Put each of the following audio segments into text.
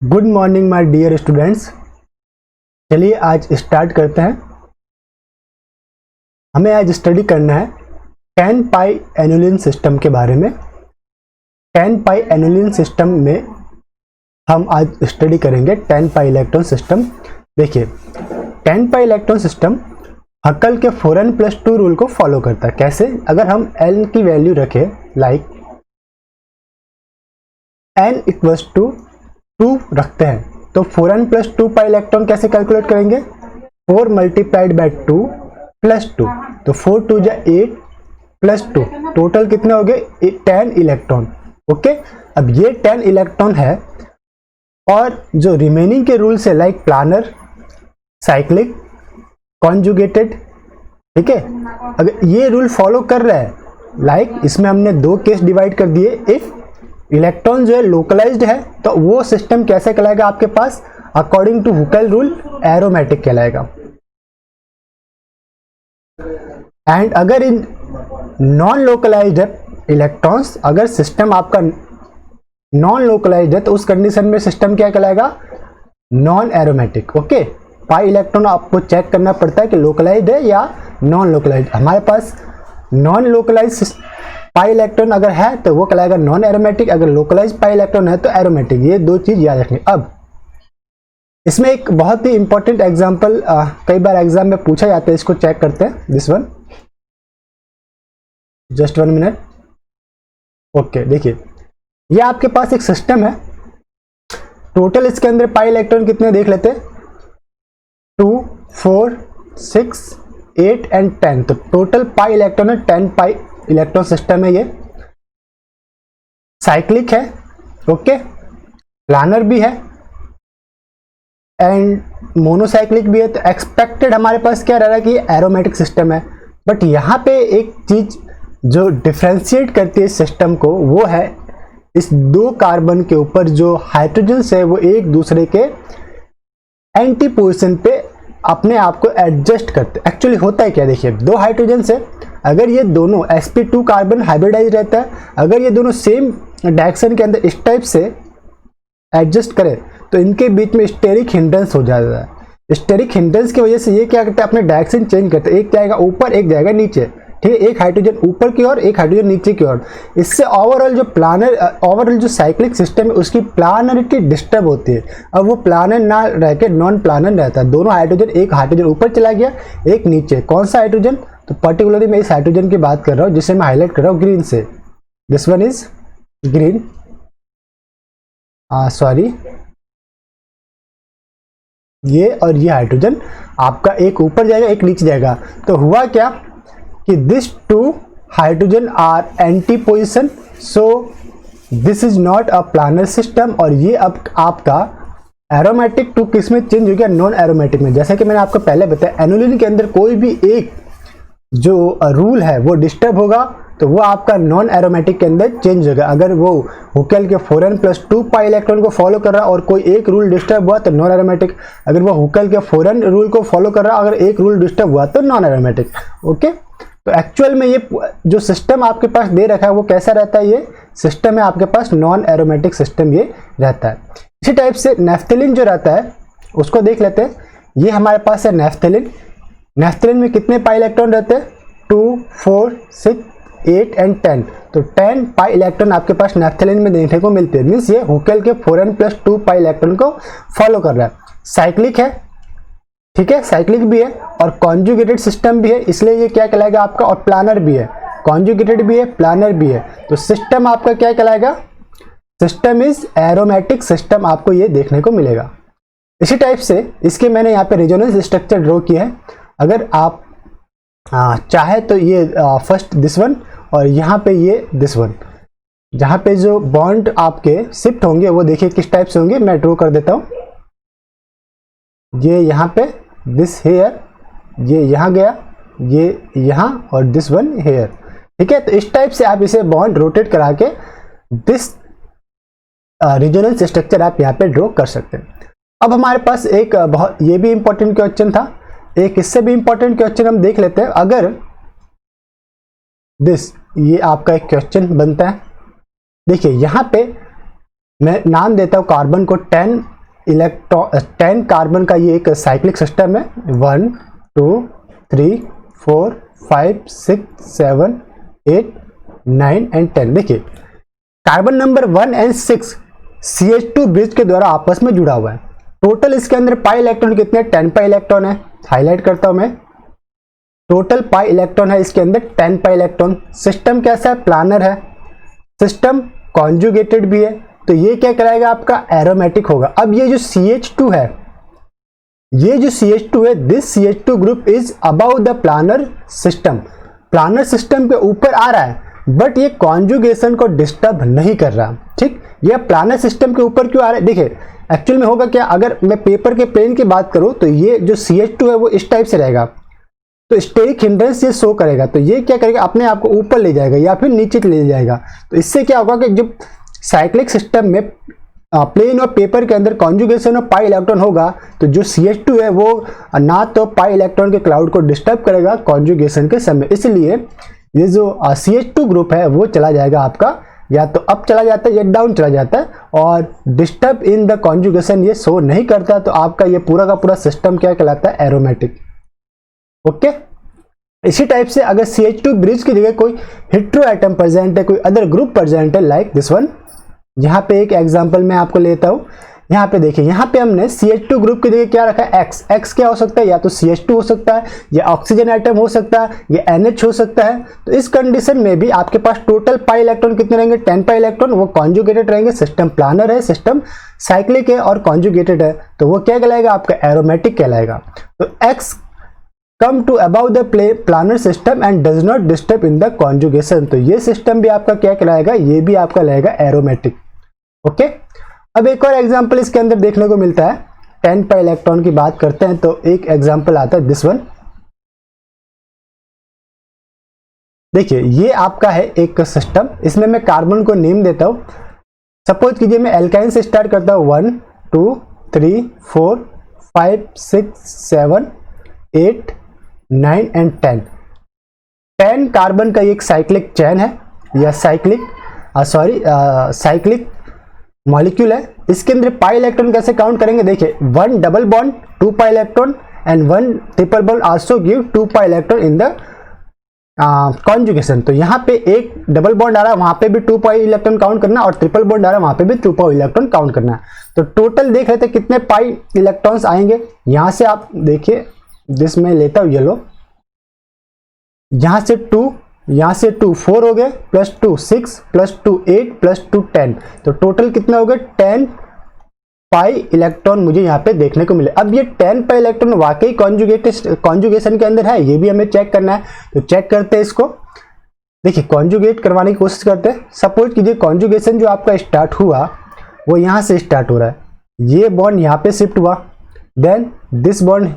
Good morning my dear students. चलिए आज start करते हैं। हमें आज स्टडी करना है 10 पाई एनुलिन सिस्टम के बारे में। 10 पाई एनुलिन सिस्टम में हम आज स्टडी करेंगे 10 पाई इलेक्ट्रॉन सिस्टम। देखिए 10 पाई इलेक्ट्रॉन सिस्टम हक्कल के 4n+2 रूल को फॉलो करता है। कैसे? अगर हम n की वैल्यू रखें लाइक n = 2 रखते हैं तो 4n+2 पाई इलेक्ट्रॉन कैसे कैलकुलेट करेंगे? 4 × 2 + 2 तो 4 × 2 = 8 + 2 टोटल कितने हो गए? 10 इलेक्ट्रॉन। ओके, अब ये 10 इलेक्ट्रॉन है और जो रिमेनिंग के रूल्स है लाइक प्लानर, साइक्लिक, कॉन्जुगेटेड, ठीक है, अगर ये रूल फॉलो कर रहा है लाइक इसमें हमने दो केस डिवाइड कर दिए। इफ इलेक्ट्रॉन जो है लोकलाइज्ड है तो वो सिस्टम कैसे कहलाएगा आपके पास? According to Huckel rule aromatic कहलाएगा। एंड अगर इन नॉन लोकलाइज्ड है इलेक्ट्रॉन्स, अगर सिस्टम आपका नॉन लोकलाइज्ड है तो उस कंडीशन में सिस्टम क्या कहलाएगा? Non aromatic. Okay, pi electron आपको चेक करना पड़ता है कि लोकलाइज्ड है या नॉन लोकलाइज्ड। हमारे पास नॉन लोकलाइज्ड पाई इलेक्ट्रॉन अगर है तो वो कहलाएगा नॉन एरोमेटिक, अगर लोकलाइज्ड पाई इलेक्ट्रॉन है तो एरोमेटिक। ये दो चीज याद रखें। अब इसमें एक बहुत ही इंपॉर्टेंट एग्जांपल कई बार एग्जाम में पूछा जाता है, इसको चेक करते हैं। This one, just 1 minute. Okay, देखिए ये आपके पास एक सिस्टम है। टोटल इसके अंदर पाई इलेक्ट्रॉन कितने देख लेते हैं? 2, 4, 6, 8 एंड 10। तो टोटल पाई इलेक्ट्रॉन है 10 पाई इलेक्ट्रॉन सिस्टम है। ये साइक्लिक है, ओके, प्लानर भी है एंड मोनोसाइक्लिक भी है। तो एक्सपेक्टेड हमारे पास क्या रह रहा है कि एरोमेटिक सिस्टम है। बट यहाँ पे एक चीज जो डिफ्रेंशिएट करती है इस सिस्टम को वो है इस दो कार्बन के ऊपर जो हाइड्रोजन है वो एक दूसरे के एंटी पोजीशन पे अपने आप को एडजस्ट करते। एक्चुअली होता है क्या? देखिए दो हाइड्रोजन से अगर ये दोनों sp2 कार्बन हाइब्रिडाइज रहता है, अगर ये दोनों सेम डायरेक्शन के अंदर इस टाइप से एडजस्ट करें तो इनके बीच में स्टेरिक हिंड्रेंस हो जाता है। स्टेरिक हिंड्रेंस की वजह से ये क्या करते हैं? अपने डायरेक्शन चेंज करते हैं। एक जाएगा ऊपर, एक जाएगा नीचे, ठीक है, एक हाइड्रोजन ऊपर की ओर, एक हाइड्रोजन नीचे की ओर। इससे ओवरऑल जो साइक्लिक सिस्टम है उसकी प्लानरिटी डिस्टर्ब होती है। अब वो प्लानर ना रह के नॉन प्लानर रहता है। दोनों हाइड्रोजन, एक हाइड्रोजन ऊपर चला गया, एक नीचे। कौन सा हाइड्रोजन? तो पर्टिकुलरली मैं इस हाइड्रोजन की बात कर रहा हूँ जिसे मैं हाईलाइट कर रहा हूँ ग्रीन से। This one is green, sorry, ये और ये हाइड्रोजन आपका एक ऊपर जाएगा, एक नीचे जाएगा। तो हुआ क्या कि this two hydrogen are anti position, so this is not a planar system. और ये अब आपका एरोमेटिक टू किस में चेंज हो गया? नॉन एरोमेटिक में। जैसा कि मैंने आपको पहले बताया एनुलिन के अंदर कोई भी एक जो रूल है वो डिस्टर्ब होगा तो वो आपका नॉन एरोमेटिक के अंदर चेंज होगा। अगर वो हुकेल के 4n+2 पाई इलेक्ट्रॉन को फॉलो कर रहा है और कोई एक रूल डिस्टर्ब हुआ तो नॉन एरोमेटिक। अगर वो हुकेल के 4n रूल को फॉलो कर रहा है, अगर एक रूल डिस्टर्ब हुआ तो नॉन एरोमेटिक। ओके, तो एक्चुअल में ये जो सिस्टम आपके पास दे रखा है वो कैसा रहता है? ये सिस्टम है आपके पास नॉन एरोमेटिक सिस्टम ये रहता है। इसी टाइप से नेफ्थलीन जो रहता है उसको देख लेते हैं। ये हमारे पास है नेफ्थलीन। नेफ्थलीन में कितने पाई इलेक्ट्रॉन रहते हैं? 2, 4, 6, 8 एंड 10। तो 10 पाई इलेक्ट्रॉन आपके पास नेफ्थलीन में देखने को मिलते हैं। मीन्स ये हुकेल के 4n+2 पाई इलेक्ट्रॉन को फॉलो कर रहा है। साइक्लिक है, ठीक है, साइक्लिक भी है और कॉन्जुगेटेड सिस्टम भी है, इसलिए ये क्या कहलाएगा आपका? और प्लानर भी है, कॉन्जुगेटेड भी है, प्लानर भी है। तो सिस्टम आपका क्या कहलाएगा? सिस्टम इज एरोमेटिक सिस्टम आपको ये देखने को मिलेगा। इसी टाइप से इसके मैंने यहाँ पे रेजोनेंस स्ट्रक्चर ड्रॉ किया है। अगर आप चाहे तो ये फर्स्ट दिस वन और यहाँ पे ये दिस वन, जहाँ पे जो बॉन्ड आपके शिफ्ट होंगे वो देखिए किस टाइप से होंगे। मैं ड्रॉ कर देता हूँ। ये यहाँ पे दिस हेयर, ये यहाँ गया, ये यहाँ और दिस वन हेयर, ठीक है। तो इस टाइप से आप इसे बॉन्ड रोटेट करा के दिस रेजोनेंस स्ट्रक्चर आप यहाँ पे ड्रॉ कर सकते हैं। अब हमारे पास एक बहुत ये भी इंपॉर्टेंट क्वेश्चन था, एक इससे भी इंपॉर्टेंट क्वेश्चन हम देख लेते हैं। अगर दिस, ये आपका एक क्वेश्चन बनता है। देखिए यहाँ पे मैं नाम देता हूँ कार्बन को 10 कार्बन का ये एक साइक्लिक सिस्टम है। 1 2 3 4 5 6 7 8 9 एंड 10। देखिए carbon number 1 and 6 CH2 bridge के द्वारा आपस में जुड़ा हुआ है। टोटल इसके अंदर पाई इलेक्ट्रॉन कितने, 10 पाई इलेक्ट्रॉन है। हाईलाइट करता हूं मैं, टोटल पाई इलेक्ट्रॉन है इसके अंदर 10 पाई इलेक्ट्रॉन। सिस्टम कैसा है, प्लानर है। सिस्टम कॉन्जुगेटेड भी है, तो ये क्या कराएगा आपका, एरोमेटिक होगा। अब ये जो CH2 है, ये जो CH2 है, this CH2 group is above the planar system. Planar system के ऊपर आ रहा है, बट ये कॉन्जुगेशन को डिस्टर्ब नहीं कर रहा। ठीक, ये प्लानर सिस्टम के ऊपर क्यों आ रहा है, देखिए एक्चुअल में होगा क्या, अगर मैं पेपर के प्लेन की बात करूं तो ये जो CH2 है वो इस टाइप से रहेगा, तो स्टेरिक हिंड्रेंस ये शो करेगा, तो ये क्या करेगा, अपने आप को ऊपर ले जाएगा या फिर नीचे ले जाएगा। तो इससे क्या होगा कि जब साइक्लिक सिस्टम में प्लेन और पेपर के अंदर कॉन्जुगेशन ऑफ पाई इलेक्ट्रॉन होगा, तो जो CH2 है वो ना तो पाई इलेक्ट्रॉन के क्लाउड को डिस्टर्ब करेगा कॉन्जुगेशन के समय, इसलिए ये जो CH2 ग्रुप है वो चला जाएगा आपका, या तो अप चला जाता है या डाउन चला जाता है, और डिस्टर्ब इन द कॉन्जुगेशन ये शो नहीं करता। तो आपका ये पूरा का पूरा सिस्टम क्या कहलाता है, एरोमेटिक। ओके, इसी टाइप से अगर CH2 ब्रिज की जगह कोई हेटेरो एटम प्रेजेंट है, कोई अदर ग्रुप प्रेजेंट है, लाइक दिस वन, यहाँ पे एक एग्जांपल मैं आपको लेता हूँ। यहाँ पे देखिए, यहाँ पे हमने CH2 ग्रुप की जगह क्या रखा है, X क्या हो सकता है, या तो CH2 हो सकता है, या ऑक्सीजन एटम हो सकता है, या NH हो सकता है। तो इस कंडीशन में भी आपके पास टोटल पाई इलेक्ट्रॉन कितने रहेंगे, 10 पाई इलेक्ट्रॉन, वो कॉन्जुगेटेड रहेंगे। सिस्टम प्लानर है, सिस्टम साइक्लिक है और कॉन्जुगेटेड है, तो वो क्या कहलाएगा, आपका एरोमेटिक कहलाएगा। तो X come to above the planar system and does not disturb in the conjugation, तो ये सिस्टम भी आपका क्या कहलाएगा, ये भी आपका रहेगा एरोमेटिक। ओके, अब एक और एग्जांपल इसके अंदर देखने को मिलता है। 10 पाई इलेक्ट्रॉन की बात करते हैं तो एक एग्जांपल आता है दिस वन। देखिए ये आपका है एक सिस्टम, इसमें मैं कार्बन को नेम देता हूं। सपोज कीजिए मैं एल्काइन से स्टार्ट करता हूं, 1 2 3 4 5 6 7 8 9 एंड 10। 10 कार्बन का एक साइक्लिक चेन है, या साइक्लिक मॉलिक्यूल है। इसके अंदर पाई इलेक्ट्रॉन कैसे काउंट करेंगे, देखिए 1 double bond 2 pi electron and 1 triple bond also give 2 pi electron in the conjugation. तो यहाँ पे एक डबल बॉन्ड आ रहा है, वहां पे भी 2 पाई इलेक्ट्रॉन काउंट करना, और ट्रिपल बॉन्ड आ रहा है, वहां पे भी 2 पाई इलेक्ट्रॉन काउंट करना। तो टोटल देख रहे थे कितने पाई इलेक्ट्रॉन्स आएंगे। यहां से आप देखिए, दिस में लेता हूं येलो, यहां से 2, यहां से 2 4 हो गए, प्लस 2 6 प्लस 2 8 प्लस 2 10, तो टोटल कितना हो गया 10 पाई इलेक्ट्रॉन मुझे यहाँ पे देखने को मिले। अब ये 10 पाई इलेक्ट्रॉन वाकई कॉन्जुगेशन के अंदर है, ये भी हमें चेक करना है। तो चेक करते हैं इसको, देखिए कॉन्जुगेट करवाने की कोशिश करते हैं। सपोज कीजिए कॉन्जुगेशन जो आपका स्टार्ट हुआ वो यहाँ से स्टार्ट हो रहा है, ये बॉन्ड यहाँ पे शिफ्ट हुआ, देन दिस बॉन्ड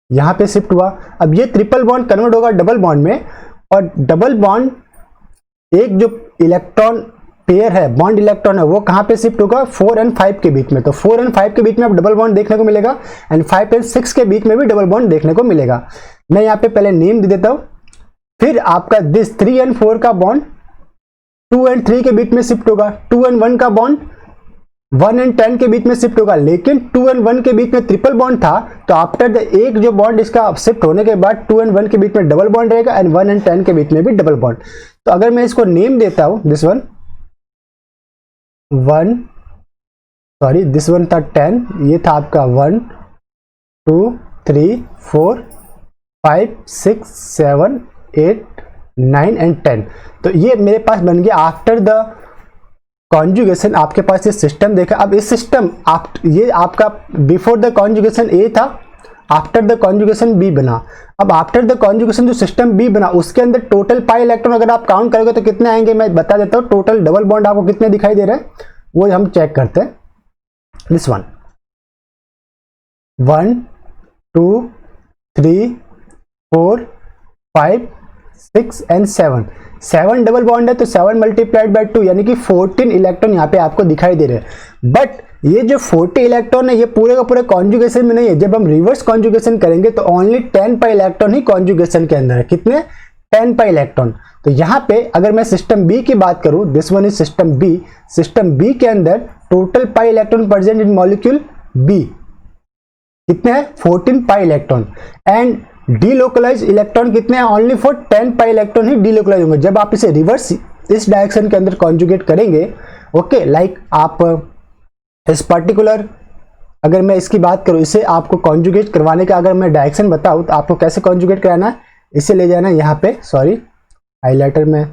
यहाँ पे शिफ्ट हुआ। अब ये ट्रिपल बॉन्ड कन्वर्ट होगा डबल बॉन्ड में, और डबल बॉन्ड एक जो इलेक्ट्रॉन पेयर है, बॉन्ड इलेक्ट्रॉन है, वो कहां पे शिफ्ट होगा, 4 और 5 के बीच में। तो 4 और 5 के बीच में अब डबल बॉन्ड देखने को मिलेगा, एंड 5 और 6 के बीच में भी डबल बॉन्ड देखने को मिलेगा। मैं यहाँ पे पहले नेम दे देता हूं। फिर आपका दिस 3 और 4 का बॉन्ड 2 और 3 के बीच में शिफ्ट होगा, 2 और 1 का बॉन्ड 1 और 10 के बीच में शिफ्ट होगा, लेकिन 2 और 1 के बीच में ट्रिपल बॉन्ड था, तो आफ्टर द एक जो बॉन्ड इसका शिफ्ट होने के बाद 2 और 1 के बीच में डबल बॉन्ड रहेगा, एंड 1 और 10 के बीच में भी डबल बॉन्ड। तो अगर मैं इसको नेम देता हूं, दिस वन था 10, ये था आपका 1 2 3 4 5 6 7 8 9 एंड 10। तो ये मेरे पास बन गया आफ्टर द कॉन्जुगेशन। आपके पास ये सिस्टम देखा। अब इस सिस्टम ये आपका बिफोर द कॉन्जुगेशन ए था, आफ्टर द कॉन्जुगेशन बी बना। अब आफ्टर द कॉन्जुगेशन जो सिस्टम बी बना, उसके अंदर टोटल पाई इलेक्ट्रॉन अगर आप काउंट करोगे तो कितने आएंगे, मैं बता देता हूँ। टोटल डबल बॉन्ड आपको कितने दिखाई दे रहे हैं वो हम चेक करते हैं। This one 1 2 3 4 5 6 and 7 double bond है, तो 7 मल्टीप्लाइड बाय 2 यानी कि 14 इलेक्ट्रॉन यहाँ पे आपको दिखाई दे रहे हैं। बट ये जो 40 इलेक्ट्रॉन है ये पूरे का पूरे कॉन्जुगेशन में नहीं है। जब हम रिवर्स कॉन्जुगेशन करेंगे तो ओनली 10 पाई इलेक्ट्रॉन ही कॉन्जुगेशन के अंदर है। कितने, 10 पाई इलेक्ट्रॉन। तो यहाँ पे अगर मैं सिस्टम बी की बात करूँ, this one is system B, system B के अंदर total pi electron present in molecule B कितने हैं 14 pi electron, and delocalize electron कितने हैं ओनली फॉर 10 पाई इलेक्ट्रॉन ही डीलोकलाइज होंगे। जब आप इसे रिवर्स इस डायरेक्शन के अंदर कॉन्जुगेट करेंगे, ओके, लाइक आप इस पर्टिकुलर, अगर मैं इसकी बात करूं, इसे आपको कॉन्जुगेट करवाने का अगर मैं डायरेक्शन बताऊं तो आपको कैसे कॉन्जुगेट कराना है, इसे ले जाना यहाँ पे, सॉरी हाईलाइटर में,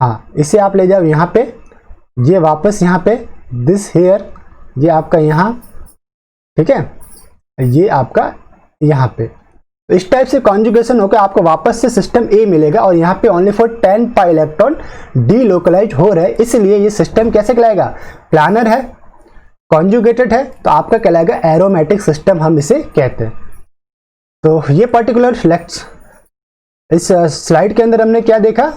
हाँ इसे आप ले जाओ यहाँ पे, ये वापस यहाँ पे दिस हेयर, ये आपका यहाँ, ठीक है, ये आपका यहाँ पे, तो इस टाइप से कॉन्जुगेशन होकर आपको वापस से सिस्टम ए मिलेगा और यहाँ पे only for 10 pi electron delocalize हो रहे हैं, इसलिए ये सिस्टम कैसे कहलाएगा, प्लानर है, कॉन्जुगेटेड है, तो आपका कहलाएगा एरोमेटिक सिस्टम, हम इसे कहते हैं। तो ये पर्टिकुलर इस स्लाइड के अंदर हमने क्या देखा,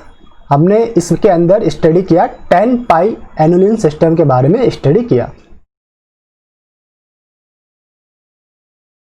हमने इसके अंदर स्टडी किया 10 पाई एनुलिन सिस्टम के बारे में स्टडी किया।